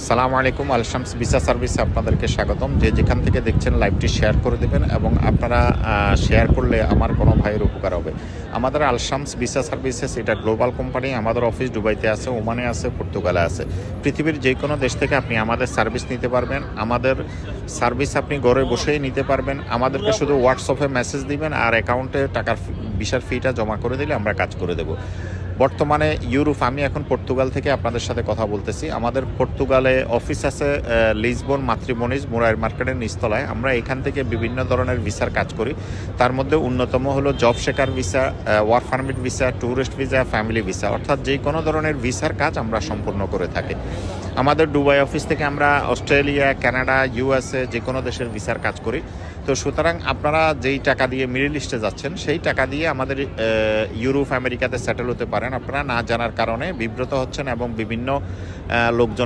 সালামু আলাইকুম। আলশামস ভিসা সার্ভিসে আপনাদেরকে স্বাগতম। যে যেখান থেকে দেখছেন লাইভটি শেয়ার করে দেবেন এবং আপনারা শেয়ার করলে আমার কোনো ভাইয়ের উপকার হবে। আমাদের আলশামস ভিসা সার্ভিসেস এটা গ্লোবাল কোম্পানি। আমাদের অফিস দুবাইতে আছে, ওমানে আছে, পর্তুগালে আছে। পৃথিবীর যে কোনো দেশ থেকে আপনি আমাদের সার্ভিস নিতে পারবেন। আমাদের সার্ভিস আপনি ঘরে বসেই নিতে পারবেন। আমাদেরকে শুধু হোয়াটসঅ্যাপে মেসেজ দিবেন আর অ্যাকাউন্টে টাকার ভিসার ফিটা জমা করে দিলে আমরা কাজ করে দেবো। বর্তমানে ইউরোপ, আমি এখন পর্তুগাল থেকে আপনাদের সাথে কথা বলতেছি। আমাদের পর্তুগালে অফিস আছে লিসবন মাতৃমনিজ মোরাইর মার্কেটের নিচতলায়। আমরা এখান থেকে বিভিন্ন ধরনের ভিসার কাজ করি। তার মধ্যে অন্যতম হলো job shaker visa, work permit visa, tourist visa, family visa, অর্থাৎ যে কোনো ধরনের ভিসার কাজ আমরা সম্পূর্ণ করে থাকি। আমাদের দুবাই অফিস থেকে আমরা অস্ট্রেলিয়া, কানাডা, ইউএসএ যে কোনো দেশের ভিসার কাজ করি। তো সুতরাং আপনারা যেই টাকা দিয়ে মিডল ইস্টে যাচ্ছেন সেই টাকা দিয়ে আমাদের ইউরোপ আমেরিকাতে সেটেল হতে পারেন। আপনারা না জানার কারণে বিব্রত হচ্ছেন এবং বিভিন্ন লোকজন